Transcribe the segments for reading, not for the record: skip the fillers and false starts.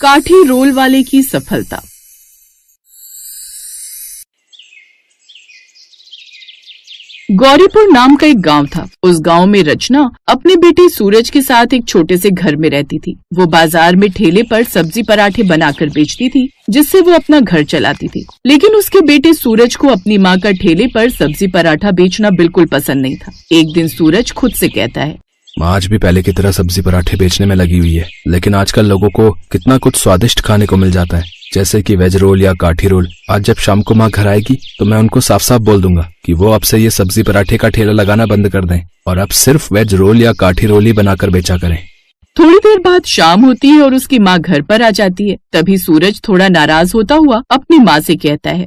काठी रोल वाले की सफलता। गौरीपुर नाम का एक गांव था। उस गांव में रचना अपने बेटे सूरज के साथ एक छोटे से घर में रहती थी। वो बाजार में ठेले पर सब्जी पराठे बनाकर बेचती थी, जिससे वो अपना घर चलाती थी। लेकिन उसके बेटे सूरज को अपनी माँ का ठेले पर सब्जी पराठा बेचना बिल्कुल पसंद नहीं था। एक दिन सूरज खुद से कहता है, माँ आज भी पहले की तरह सब्जी पराठे बेचने में लगी हुई है, लेकिन आजकल लोगों को कितना कुछ स्वादिष्ट खाने को मिल जाता है, जैसे कि वेज रोल या काठी रोल। आज जब शाम को माँ घर आएगी तो मैं उनको साफ साफ बोल दूंगा कि वो अब से ये सब्जी पराठे का ठेला लगाना बंद कर दें और अब सिर्फ वेज रोल या काठी रोल ही बनाकर बेचा करें। थोड़ी देर बाद शाम होती है और उसकी माँ घर पर आ जाती है। तभी सूरज थोड़ा नाराज होता हुआ अपनी माँ से कहता है,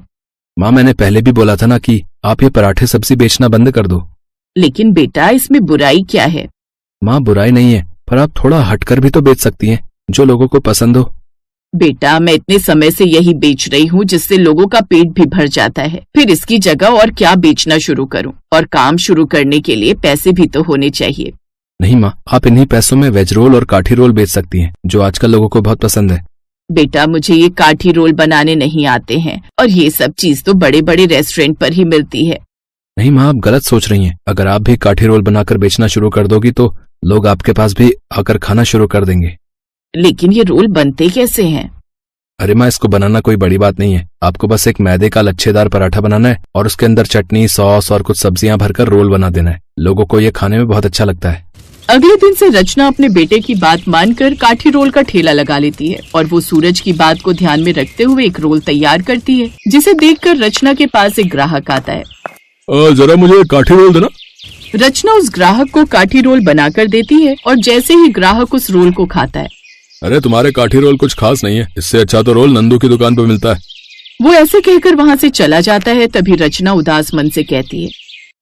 माँ मैंने पहले भी बोला था ना कि आप ये पराठे सब्जी बेचना बंद कर दो। लेकिन बेटा इसमें बुराई क्या है? माँ बुराई नहीं है, पर आप थोड़ा हटकर भी तो बेच सकती हैं, जो लोगों को पसंद हो। बेटा मैं इतने समय से यही बेच रही हूँ जिससे लोगों का पेट भी भर जाता है, फिर इसकी जगह और क्या बेचना शुरू करूँ? और काम शुरू करने के लिए पैसे भी तो होने चाहिए। नहीं माँ, आप इन्हीं पैसों में वेज रोल और काठी रोल बेच सकती हैं, जो आजकल लोगों को बहुत पसंद है। बेटा मुझे ये काठी रोल बनाने नहीं आते हैं और ये सब चीज तो बड़े बड़े रेस्टोरेंट पर ही मिलती है। नहीं माँ, आप गलत सोच रही हैं। अगर आप भी काठी रोल बनाकर बेचना शुरू कर दोगी तो लोग आपके पास भी आकर खाना शुरू कर देंगे। लेकिन ये रोल बनते कैसे हैं? अरे माँ, इसको बनाना कोई बड़ी बात नहीं है। आपको बस एक मैदे का लच्छेदार पराठा बनाना है और उसके अंदर चटनी, सॉस और कुछ सब्जियां भरकर रोल बना देना है। लोगों को ये खाने में बहुत अच्छा लगता है। अगले दिन से रचना अपने बेटे की बात मानकर काठी रोल का ठेला लगा लेती है और वो सूरज की बात को ध्यान में रखते हुए एक रोल तैयार करती है, जिसे देखकर रचना के पास एक ग्राहक आता है। जरा मुझे काठी रोल देना। रचना उस ग्राहक को काठी रोल बनाकर देती है और जैसे ही ग्राहक उस रोल को खाता है, अरे तुम्हारे काठी रोल कुछ खास नहीं है, इससे अच्छा तो रोल नंदू की दुकान पर मिलता है। वो ऐसे कहकर वहाँ से चला जाता है। तभी रचना उदास मन से कहती है,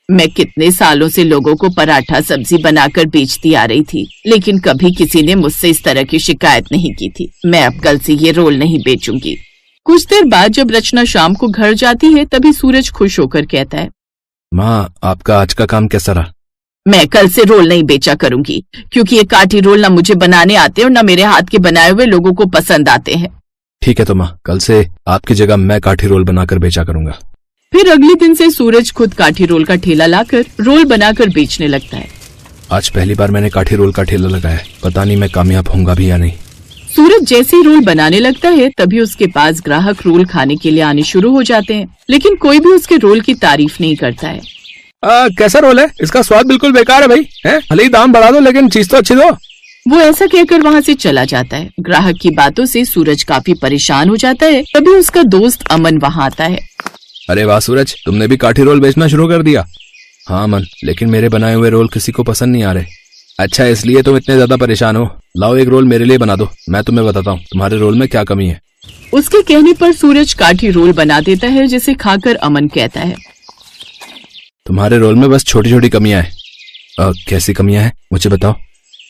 मैं कितने सालों से लोगों को पराठा सब्जी बनाकर बेचती आ रही थी, लेकिन कभी किसी ने मुझसे इस तरह की शिकायत नहीं की थी। मैं अब कल से ये रोल नहीं बेचूंगी। कुछ देर बाद जब रचना शाम को घर जाती है तभी सूरज खुश होकर कहता है, माँ आपका आज का काम कैसा रहा? मैं कल से रोल नहीं बेचा करूंगी, क्योंकि ये काठी रोल ना मुझे बनाने आते और ना मेरे हाथ के बनाए हुए लोगों को पसंद आते हैं। ठीक है तो माँ, कल से आपकी जगह मैं काठी रोल बनाकर बेचा करूंगा। फिर अगले दिन से सूरज खुद काठी रोल का ठेला लाकर रोल बनाकर बेचने लगता है। आज पहली बार मैंने काठी रोल का ठेला लगाया है, पता नहीं मैं कामयाब होऊंगा भी या नहीं। सूरज जैसे ही रोल बनाने लगता है तभी उसके पास ग्राहक रोल खाने के लिए आने शुरू हो जाते हैं, लेकिन कोई भी उसके रोल की तारीफ नहीं करता है। कैसा रोल है? इसका स्वाद बिल्कुल बेकार है भाई, हैं? भले ही दाम बढ़ा दो लेकिन चीज तो अच्छी दो। वो ऐसा कहकर वहाँ से चला जाता है। ग्राहक की बातों से सूरज काफी परेशान हो जाता है। तभी उसका दोस्त अमन वहाँ आता है। अरे वाह सूरज, तुमने भी काठी रोल बेचना शुरू कर दिया? हाँ अमन, लेकिन मेरे बनाए हुए रोल किसी को पसंद नहीं आ रहे। अच्छा, इसलिए तुम इतने ज्यादा परेशान हो? लाओ एक रोल मेरे लिए बना दो, मैं तुम्हें बताता हूँ तुम्हारे रोल में क्या कमी है। उसके कहने पर सूरज काठी रोल बना देता है, जिसे खाकर अमन कहता है, तुम्हारे रोल में बस छोटी छोटी कमियां हैं। कैसी कमियां हैं मुझे बताओ।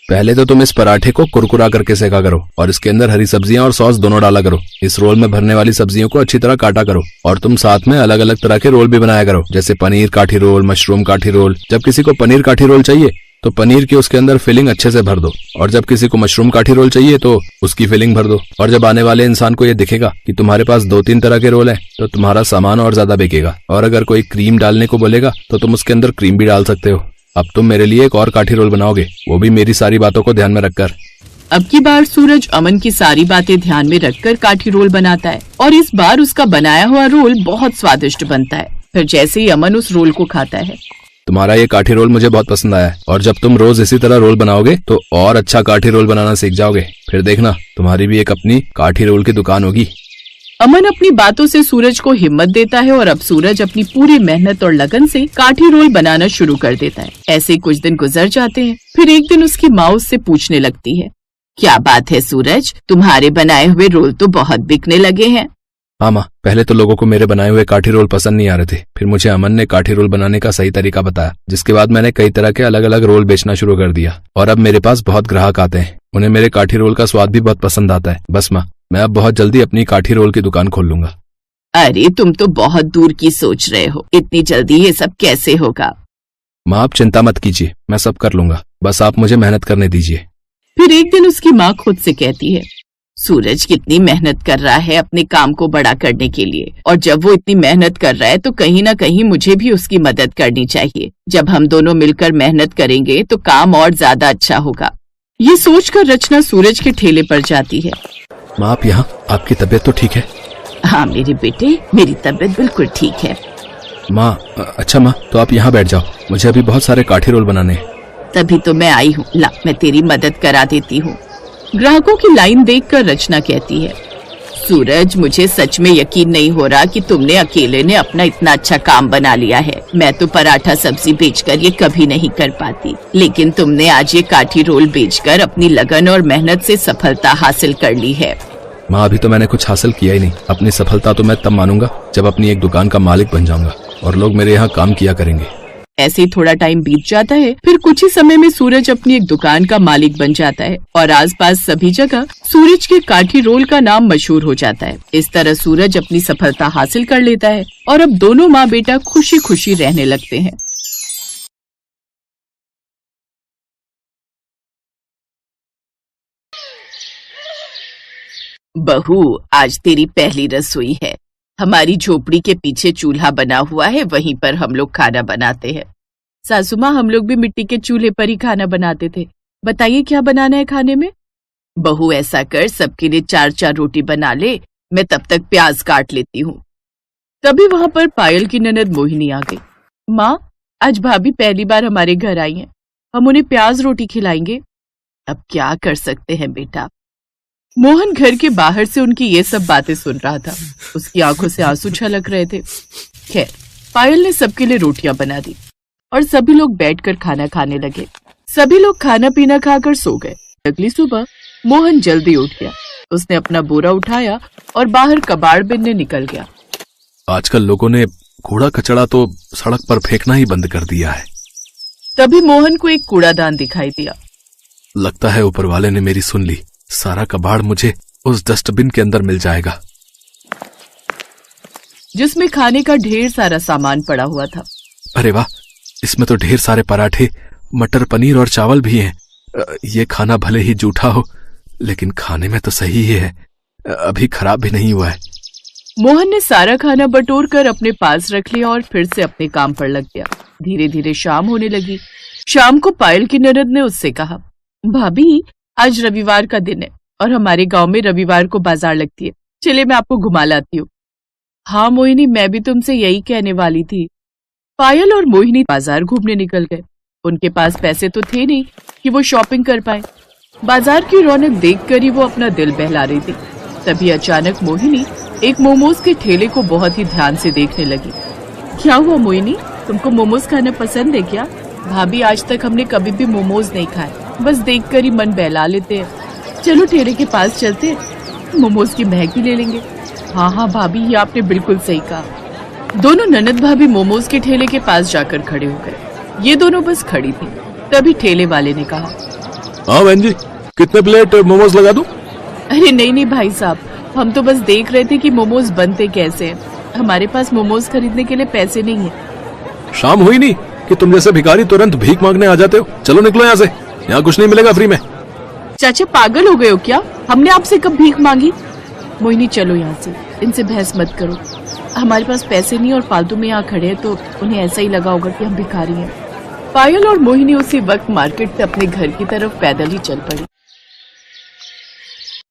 पहले तो तुम इस पराठे को कुरकुरा करके सेका करो और इसके अंदर हरी सब्जियां और सॉस दोनों डाला करो। इस रोल में भरने वाली सब्जियों को अच्छी तरह काटा करो और तुम साथ में अलग अलग तरह के रोल भी बनाया करो, जैसे पनीर काठी रोल, मशरूम काठी रोल। जब किसी को पनीर काठी रोल चाहिए तो पनीर की उसके अंदर फिलिंग अच्छे से भर दो, और जब किसी को मशरूम काठी रोल चाहिए तो उसकी फिलिंग भर दो। और जब आने वाले इंसान को ये दिखेगा कि तुम्हारे पास 2-3 तरह के रोल हैं तो तुम्हारा सामान और ज्यादा बिकेगा। और अगर कोई क्रीम डालने को बोलेगा तो तुम उसके अंदर क्रीम भी डाल सकते हो। अब तुम मेरे लिए एक और काठी रोल बनाओगे, वो भी मेरी सारी बातों को ध्यान में रखकर। अब की बार सूरज अमन की सारी बातें ध्यान में रखकर काठी रोल बनाता है और इस बार उसका बनाया हुआ रोल बहुत स्वादिष्ट बनता है। फिर जैसे ही अमन उस रोल को खाता है, तुम्हारा ये काठी रोल मुझे बहुत पसंद आया है और जब तुम रोज इसी तरह रोल बनाओगे तो और अच्छा काठी रोल बनाना सीख जाओगे। फिर देखना तुम्हारी भी एक अपनी काठी रोल की दुकान होगी। अमन अपनी बातों से सूरज को हिम्मत देता है और अब सूरज अपनी पूरी मेहनत और लगन से काठी रोल बनाना शुरू कर देता है। ऐसे कुछ दिन गुजर जाते हैं। फिर एक दिन उसकी माँ उससे पूछने लगती है, क्या बात है सूरज, तुम्हारे बनाए हुए रोल तो बहुत बिकने लगे हैं। हाँ माँ, पहले तो लोगों को मेरे बनाए हुए काठी रोल पसंद नहीं आ रहे थे, फिर मुझे अमन ने काठी रोल बनाने का सही तरीका बताया, जिसके बाद मैंने कई तरह के अलग अलग रोल बेचना शुरू कर दिया और अब मेरे पास बहुत ग्राहक आते हैं। उन्हें मेरे काठी रोल का स्वाद भी बहुत पसंद आता है। बस माँ, मैं अब बहुत जल्दी अपनी काठी रोल की दुकान खोल लूंगा। अरे तुम तो बहुत दूर की सोच रहे हो, इतनी जल्दी ये सब कैसे होगा? माँ आप चिंता मत कीजिए, मैं सब कर लूंगा, बस आप मुझे मेहनत करने दीजिए। फिर एक दिन उसकी माँ खुद से कहती है, सूरज कितनी मेहनत कर रहा है अपने काम को बड़ा करने के लिए, और जब वो इतनी मेहनत कर रहा है तो कहीं ना कहीं मुझे भी उसकी मदद करनी चाहिए। जब हम दोनों मिलकर मेहनत करेंगे तो काम और ज्यादा अच्छा होगा। ये सोचकर रचना सूरज के ठेले पर जाती है। माँ आप यहाँ, आपकी तबीयत तो ठीक है? हाँ मेरे बेटे, मेरी तबीयत बिल्कुल ठीक है। माँ अच्छा माँ, तो आप यहाँ बैठ जाओ, मुझे अभी बहुत सारे काठी रोल बनाने हैं। तभी तो मैं आई हूँ, ला मैं तेरी मदद करा देती हूँ। ग्राहकों की लाइन देखकर रचना कहती है, सूरज मुझे सच में यकीन नहीं हो रहा कि तुमने अकेले ने अपना इतना अच्छा काम बना लिया है। मैं तो पराठा सब्जी बेचकर ये कभी नहीं कर पाती, लेकिन तुमने आज ये काठी रोल बेचकर अपनी लगन और मेहनत से सफलता हासिल कर ली है। माँ अभी तो मैंने कुछ हासिल किया ही नहीं। अपनी सफलता तो मैं तब मानूंगा जब अपनी एक दुकान का मालिक बन जाऊंगा और लोग मेरे यहाँ काम किया करेंगे। ऐसे ही थोड़ा टाइम बीत जाता है, फिर कुछ ही समय में सूरज अपनी एक दुकान का मालिक बन जाता है और आसपास सभी जगह सूरज के काठी रोल का नाम मशहूर हो जाता है। इस तरह सूरज अपनी सफलता हासिल कर लेता है और अब दोनों माँ बेटा खुशी खुशी रहने लगते हैं। बहू, आज तेरी पहली रसोई है। हमारी झोपड़ी के पीछे चूल्हा बना हुआ है, वहीं पर हम लोग खाना बनाते हैं। सासू माँ, हम लोग भी मिट्टी के चूल्हे पर ही खाना बनाते थे। बताइए क्या बनाना है खाने में? बहू ऐसा कर, सबके लिए 4-4 रोटी बना ले, मैं तब तक प्याज काट लेती हूँ। तभी वहां पर पायल की ननद मोहिनी आ गई। माँ, आज भाभी पहली बार हमारे घर आई हैं, हम उन्हें प्याज रोटी खिलाएंगे। अब क्या कर सकते हैं बेटा। मोहन घर के बाहर से उनकी ये सब बातें सुन रहा था। उसकी आंखों से आंसू छलक रहे थे। खैर, पायल ने सबके लिए रोटियां बना दी और सभी लोग बैठकर खाना खाने लगे। सभी लोग खाना पीना खाकर सो गए। अगली सुबह मोहन जल्दी उठ गया। उसने अपना बोरा उठाया और बाहर कबाड़ बिनने निकल गया। आजकल लोगों ने कूड़ा कचड़ा तो सड़क पर फेंकना ही बंद कर दिया है। तभी मोहन को एक कूड़ादान दिखाई दिया। लगता है ऊपर वाले ने मेरी सुन ली। सारा कबाड़ मुझे उस डस्टबिन के अंदर मिल जाएगा, जिसमें खाने का ढेर सारा सामान पड़ा हुआ था। अरे वाह, इसमें तो ढेर सारे पराठे, मटर पनीर और चावल भी हैं। ये खाना भले ही जूठा हो, लेकिन खाने में तो सही ही है। अभी खराब भी नहीं हुआ है। मोहन ने सारा खाना बटोर कर अपने पास रख लिया और फिर से अपने काम पर लग गया। धीरे धीरे शाम होने लगी। शाम को पायल की ननद ने उससे कहा, भाभी आज रविवार का दिन है और हमारे गांव में रविवार को बाजार लगती है, चले मैं आपको घुमा लाती हूँ। हाँ मोहिनी, मैं भी तुमसे यही कहने वाली थी। पायल और मोहिनी बाजार घूमने निकल गए। उनके पास पैसे तो थे नहीं कि वो शॉपिंग कर पाए। बाजार की रौनक देखकर ही वो अपना दिल बहला रही थी। तभी अचानक मोहिनी एक मोमोज के ठेले को बहुत ही ध्यान से देखने लगी। क्या हुआ मोहिनी, तुमको मोमोज खाना पसंद है क्या? भाभी, आज तक हमने कभी भी मोमोज नहीं खाए, बस देखकर ही मन बहला लेते हैं। चलो ठेले के पास चलते हैं, मोमोज की महक भी ले लेंगे। हाँ हाँ भाभी, ये आपने बिल्कुल सही कहा। दोनों ननद भाभी मोमोज के ठेले के पास जाकर खड़े हो गए। ये दोनों बस खड़ी थी। तभी ठेले वाले ने कहा, हाँ बहन जी, कितने प्लेट मोमोज लगा दूं? अरे नहीं नहीं भाई साहब, हम तो बस देख रहे थे कि मोमोज बनते कैसे हैं। हमारे पास मोमोज खरीदने के लिए पैसे नहीं है। शाम हुई नहीं कि तुम जैसे भिखारी तुरंत भीख मांगने आ जाते हो। चलो निकलो यहाँ से, यहाँ कुछ नहीं मिलेगा फ्री में। चाचा पागल हो गए हो क्या? हमने आपसे कब भीख मांगी? मोहिनी चलो यहाँ से, इनसे बहस मत करो। हमारे पास पैसे नहीं और फालतू में यहाँ खड़े हैं तो उन्हें ऐसा ही लगा होगा कि हम भिखारी हैं। पायल और मोहिनी उसी वक्त मार्केट से अपने घर की तरफ पैदल ही चल पड़ी।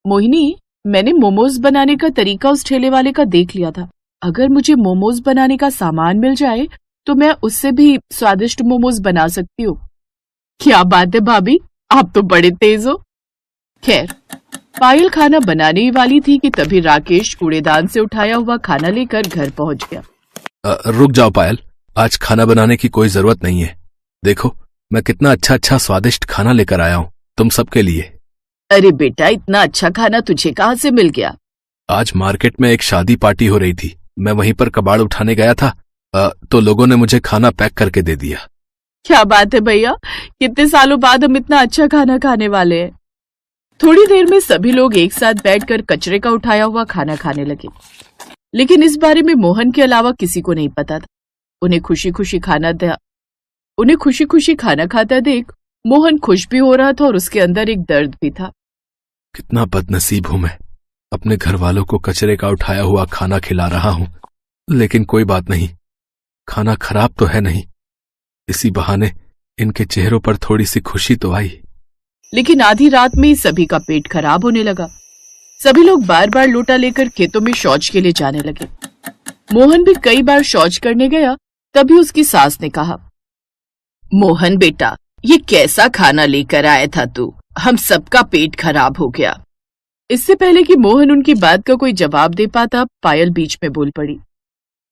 मोहिनी, मैंने मोमोज बनाने का तरीका उस ठेले वाले का देख लिया था। अगर मुझे मोमोज बनाने का सामान मिल जाए तो मैं उससे भी स्वादिष्ट मोमोज बना सकती हूँ। क्या बात है भाभी, आप तो बड़े तेज हो। खैर, पायल खाना बनाने ही वाली थी कि तभी राकेश कूड़ेदान से उठाया हुआ खाना लेकर घर पहुंच गया। रुक जाओ पायल, आज खाना बनाने की कोई जरूरत नहीं है। देखो मैं कितना अच्छा स्वादिष्ट खाना लेकर आया हूँ तुम सबके लिए। अरे बेटा, इतना अच्छा खाना तुझे कहाँ से मिल गया? आज मार्केट में एक शादी पार्टी हो रही थी, मैं वहीं पर कबाड़ उठाने गया था, तो लोगों ने मुझे खाना पैक करके दे दिया। क्या बात है भैया, कितने सालों बाद हम इतना अच्छा खाना खाने वाले हैं। थोड़ी देर में सभी लोग एक साथ बैठकर कचरे का उठाया हुआ खाना खाने लगे, लेकिन इस बारे में मोहन के अलावा किसी को नहीं पता था। उन्हें खुशी खुशी खाना खाता देख मोहन खुश भी हो रहा था और उसके अंदर एक दर्द भी था। कितना बदनसीब हूं मैं। अपने घर वालों को कचरे का उठाया हुआ खाना खिला रहा हूं, लेकिन कोई बात नहीं, खाना खराब तो है नहीं। इसी बहाने इनके चेहरों पर थोड़ी सी खुशी तो आई। लेकिन आधी रात में ही सभी का पेट खराब होने लगा। सभी लोग बार बार लोटा लेकर खेतों में शौच के लिए जाने लगे। मोहन भी कई बार शौच करने गया। तभी उसकी सास ने कहा, मोहन बेटा, ये कैसा खाना लेकर आया था तू? हम सबका पेट खराब हो गया। इससे पहले कि मोहन उनकी बात का कोई जवाब दे पाता, पायल बीच में बोल पड़ी,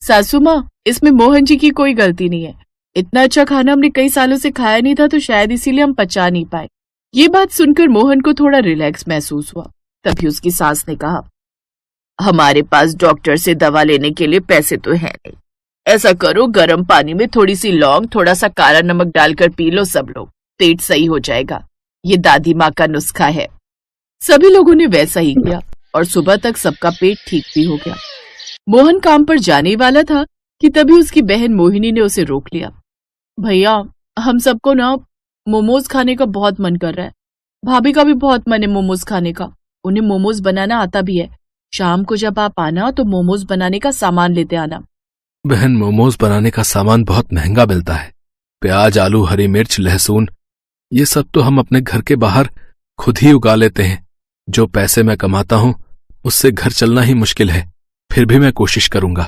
सासू माँ, इसमें मोहन जी की कोई गलती नहीं है। इतना अच्छा खाना हमने कई सालों से खाया नहीं था, तो शायद इसीलिए हम पचा नहीं पाए। ये बात सुनकर मोहन को थोड़ा रिलैक्स महसूस हुआ। तभी उसकी सास ने कहा, हमारे पास डॉक्टर से दवा लेने के लिए पैसे तो है नहीं। ऐसा करो, गर्म पानी में थोड़ी सी लौंग, थोड़ा सा काला नमक डालकर पी लो सब लोग, पेट सही हो जाएगा। ये दादी माँ का नुस्खा है। सभी लोगों ने वैसा ही किया और सुबह तक सबका पेट ठीक भी हो गया। मोहन काम पर जाने वाला था कि तभी उसकी बहन मोहिनी ने उसे रोक लिया। भैया, हम सबको ना मोमोज खाने का बहुत मन कर रहा है। भाभी का भी बहुत मन है मोमोज खाने का। उन्हें मोमोज बनाना आता भी है। शाम को जब आप आना तो मोमोज बनाने का सामान लेते आना। बहन, मोमोज बनाने का सामान बहुत महंगा मिलता है। प्याज, आलू, हरी मिर्च, लहसुन, ये सब तो हम अपने घर के बाहर खुद ही उगा लेते हैं। जो पैसे मैं कमाता हूँ उससे घर चलना ही मुश्किल है। फिर भी मैं कोशिश करूंगा।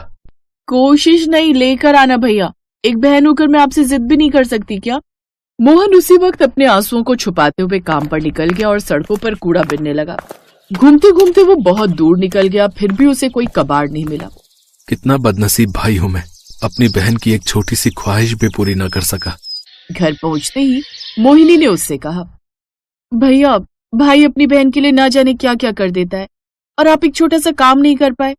कोशिश नहीं, लेकर आना भैया। एक बहन होकर मैं आपसे जिद भी नहीं कर सकती क्या? मोहन उसी वक्त अपने आंसुओं को छुपाते हुए काम पर निकल गया और सड़कों पर कूड़ा बिनने लगा। घूमते घूमते वो बहुत दूर निकल गया, फिर भी उसे कोई कबाड़ नहीं मिला। कितना बदनसीब भाई हूं मैं, अपनी बहन की एक छोटी सी ख्वाहिश भी पूरी न कर सका। घर पहुंचते ही मोहिनी ने उससे कहा, भैया, भाई अपनी बहन के लिए ना जाने क्या क्या कर देता है और आप एक छोटा सा काम नहीं कर पाए।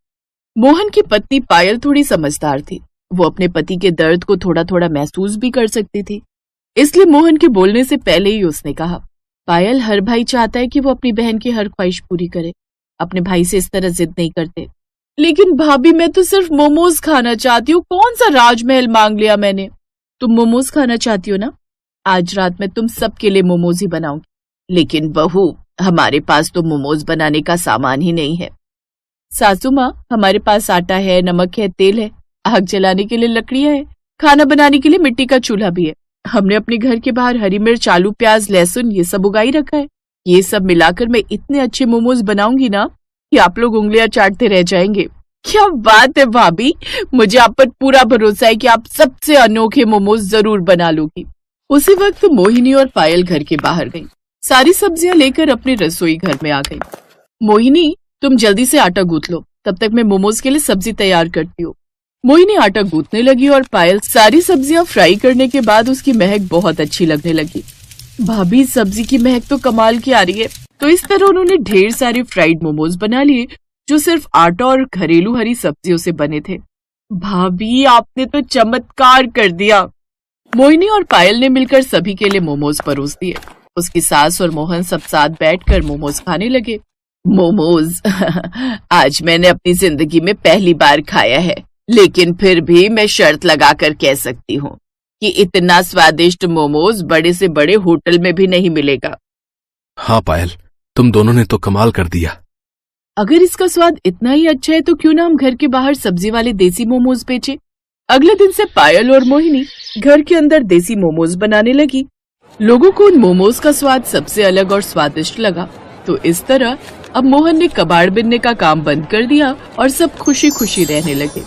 मोहन की पत्नी पायल थोड़ी समझदार थी। वो अपने पति के दर्द को थोड़ा थोड़ा महसूस भी कर सकती थी। इसलिए मोहन के बोलने से पहले ही उसने कहा, पायल, हर भाई चाहता है कि वो अपनी बहन की हर ख्वाहिश पूरी करे। अपने भाई से इस तरह जिद नहीं करते। लेकिन भाभी, मैं तो सिर्फ मोमोज खाना चाहती हूँ। कौन सा राजमहल मांग लिया मैंने? तुम मोमोज खाना चाहती हो ना? आज रात में तुम सबके लिए मोमोज ही बनाऊंगी। लेकिन बहू, हमारे पास तो मोमोज बनाने का सामान ही नहीं है। सासू माँ, हमारे पास आटा है, नमक है, तेल है, आग जलाने के लिए लकड़ियां है, खाना बनाने के लिए मिट्टी का चूल्हा भी है। हमने अपने घर के बाहर हरी मिर्च, आलू, प्याज, लहसुन ये सब उगाई रखा है। ये सब मिलाकर मैं इतने अच्छे मोमोज बनाऊंगी ना कि आप लोग उंगलियां चाटते रह जाएंगे। क्या बात है भाभी, मुझे आप पर पूरा भरोसा है कि आप सबसे अनोखे मोमोज जरूर बना लोगी। उसी वक्त मोहिनी और पायल घर के बाहर गई। सारी सब्जियां लेकर अपने रसोई घर में आ गई। मोहिनी, तुम जल्दी से आटा गूंथ लो, तब तक मैं मोमोज के लिए सब्जी तैयार करती हूँ। मोहिनी आटा गूंथने लगी और पायल सारी सब्जियां फ्राई करने के बाद उसकी महक बहुत अच्छी लगने लगी। भाभी, सब्जी की महक तो कमाल की आ रही है। तो इस तरह उन्होंने ढेर सारे फ्राइड मोमोज बना लिए जो सिर्फ आटा और घरेलू हरी सब्जियों से बने थे। भाभी, आपने तो चमत्कार कर दिया। मोहिनी और पायल ने मिलकर सभी के लिए मोमोज परोस दिए। उसकी सास और मोहन सब साथ बैठकर मोमोज खाने लगे। मोमोज आज मैंने अपनी जिंदगी में पहली बार खाया है, लेकिन फिर भी मैं शर्त लगाकर कह सकती हूँ कि इतना स्वादिष्ट मोमोज बड़े से बड़े होटल में भी नहीं मिलेगा। हाँ पायल, तुम दोनों ने तो कमाल कर दिया। अगर इसका स्वाद इतना ही अच्छा है तो क्यों ना हम घर के बाहर सब्जी वाले देसी मोमोज बेचे। अगले दिन से पायल और मोहिनी घर के अंदर देसी मोमोज बनाने लगी। लोगों को उन मोमोज का स्वाद सबसे अलग और स्वादिष्ट लगा। तो इस तरह अब मोहन ने कबाड़ बिनने का काम बंद कर दिया और सब खुशी खुशी रहने लगे।